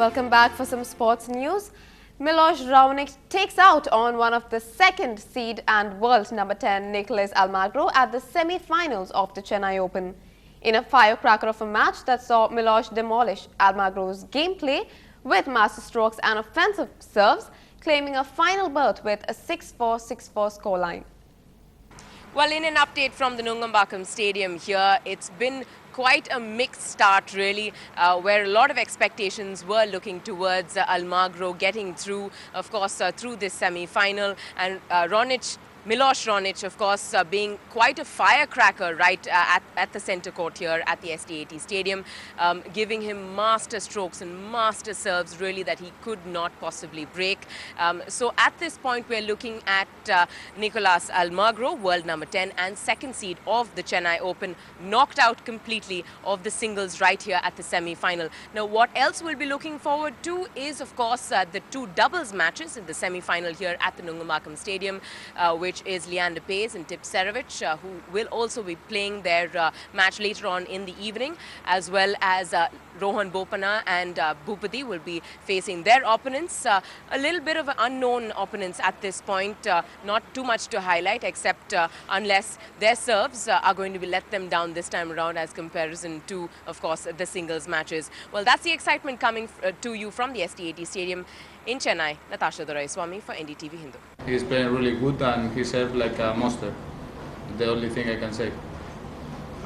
Welcome back for some sports news. Milos Raonic takes out on one of the second seed and world number 10 Nicolas Almagro at the semi-finals of the Chennai Open. In a firecracker of a match that saw Milos demolish Almagro's gameplay with master strokes and offensive serves, claiming a final berth with a 6-4, 6-4 scoreline. Well, in an update from the Nungambakkam Stadium here, it's been quite a mixed start really, where a lot of expectations were looking towards Almagro getting through, of course, through this semi-final, and Milos Raonic, of course, being quite a firecracker right at the centre court here at the SDAT Stadium, giving him master strokes and master serves really that he could not possibly break. So at this point, we're looking at Nicolas Almagro, world number 10 and second seed of the Chennai Open, knocked out completely of the singles right here at the semi-final. Now, what else we'll be looking forward to is, of course, the two doubles matches in the semi-final here at the Nungambakkam Stadium, which is Leander Paes and Tip Serovich, who will also be playing their match later on in the evening, as well as Rohan Bopanna and Bhupati will be facing their opponents. A little bit of unknown opponents at this point, not too much to highlight, except unless their serves are going to be let them down this time around as comparison to, of course, the singles matches. Well, that's the excitement coming to you from the SDAT Stadium in Chennai. Natasha Doraiswamy for NDTV Hindu. He's playing really good and he served like a monster. The only thing I can say.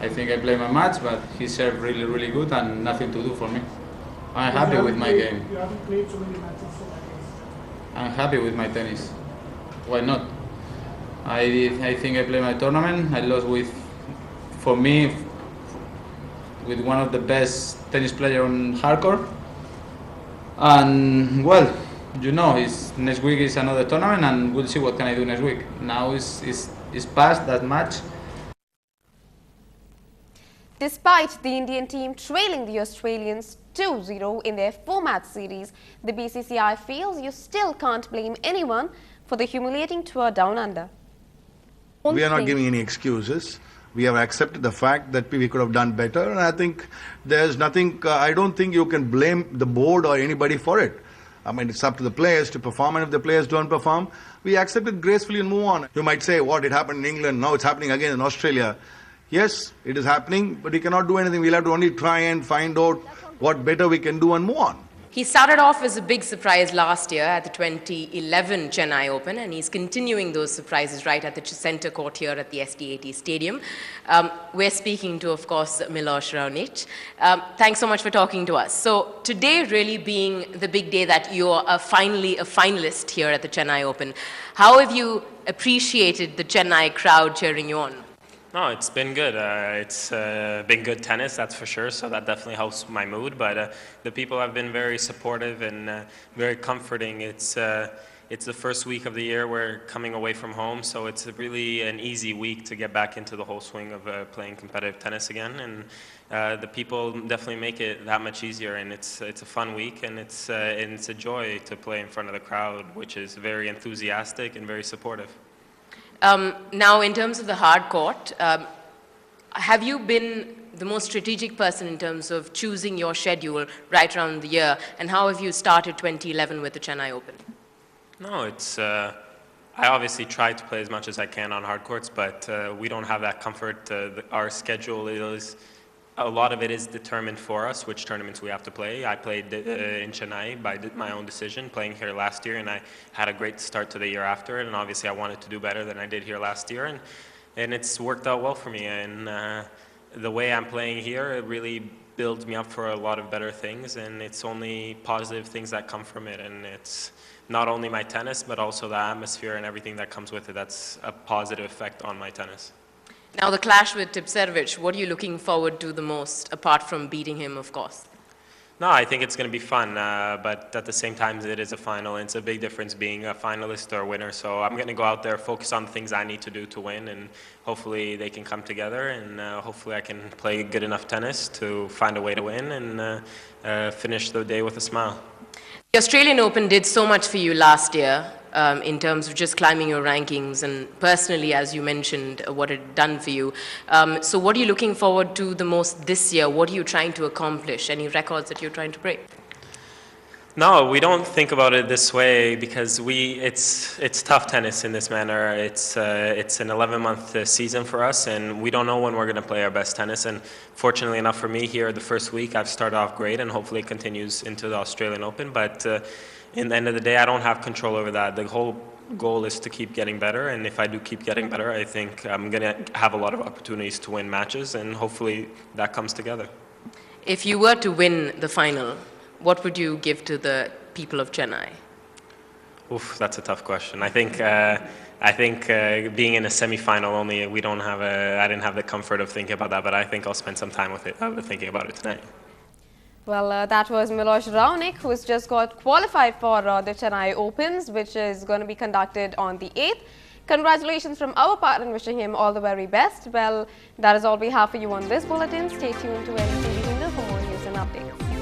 I think I played my match, but he served really good and nothing to do for me. I'm happy with my game. You haven't played so many matches, so I'm happy with my tennis. Why not? I think I played my tournament. I lost with, for me, with one of the best tennis players on hardcore. And well, you know, next week is another tournament, and we'll see what can I do next week. Now it's past that match. Despite the Indian team trailing the Australians 2-0 in their 4-match series, the BCCI feels you still can't blame anyone for the humiliating tour down under. We are not giving any excuses. We have accepted the fact that we could have done better, and I think there's nothing, I don't think you can blame the board or anybody for it. I mean, it's up to the players to perform, and if the players don't perform, we accept it gracefully and move on. You might say, what, it happened in England, now it's happening again in Australia. Yes, it is happening, but we cannot do anything. We'll have to only try and find out what better we can do and move on. He started off as a big surprise last year at the 2011 Chennai Open, and he's continuing those surprises right at the centre court here at the SDAT Stadium. We're speaking to, of course, Milos Raonic. Thanks so much for talking to us. So today really being the big day that you're finally a finalist here at the Chennai Open, how have you appreciated the Chennai crowd cheering you on? No, it's been good. It's been good tennis, that's for sure, so that definitely helps my mood. But the people have been very supportive and very comforting. It's the first week of the year we're coming away from home, so it's really an easy week to get back into the whole swing of playing competitive tennis again. And the people definitely make it that much easier, and it's a fun week, and it's a joy to play in front of the crowd, which is very enthusiastic and very supportive. Now, in terms of the hard court, have you been the most strategic person in terms of choosing your schedule right around the year? And how have you started 2011 with the Chennai Open? No, it's... I obviously try to play as much as I can on hard courts, but we don't have that comfort. Our schedule is... A lot of it is determined for us, which tournaments we have to play. I played in Chennai by my own decision, playing here last year, and I had a great start to the year after it, and obviously I wanted to do better than I did here last year, and it's worked out well for me. And the way I'm playing here, it really builds me up for a lot of better things, and it's only positive things that come from it, and it's not only my tennis, but also the atmosphere and everything that comes with it. That's a positive effect on my tennis. Now, the clash with Tip Serovich, what are you looking forward to the most, apart from beating him, of course? No, I think it's going to be fun, but at the same time, it is a final. It's a big difference being a finalist or a winner, so I'm going to go out there, focus on the things I need to do to win, and hopefully they can come together, and hopefully I can play good enough tennis to find a way to win and finish the day with a smile. The Australian Open did so much for you last year. In terms of just climbing your rankings and personally, as you mentioned, what it had done for you. So what are you looking forward to the most this year? What are you trying to accomplish? Any records that you're trying to break? No, we don't think about it this way because it's tough tennis in this manner. It's an 11-month season for us, and we don't know when we're going to play our best tennis. And fortunately enough for me, here the first week I've started off great, and hopefully it continues into the Australian Open. But in the end of the day, I don't have control over that. The whole goal is to keep getting better, and if I do keep getting better, I think I'm going to have a lot of opportunities to win matches, and hopefully that comes together. If you were to win the final, what would you give to the people of Chennai? Oof, that's a tough question. I think being in a semi-final only, I didn't have the comfort of thinking about that, but I think I'll spend some time with it, thinking about it tonight. Well, that was Miloš Raonic, who's just got qualified for the Chennai Opens, which is going to be conducted on the 8th. Congratulations from our part and wishing him all the very best. Well, that is all we have for you on this bulletin. Stay tuned to NDTV Hindu for more news and updates.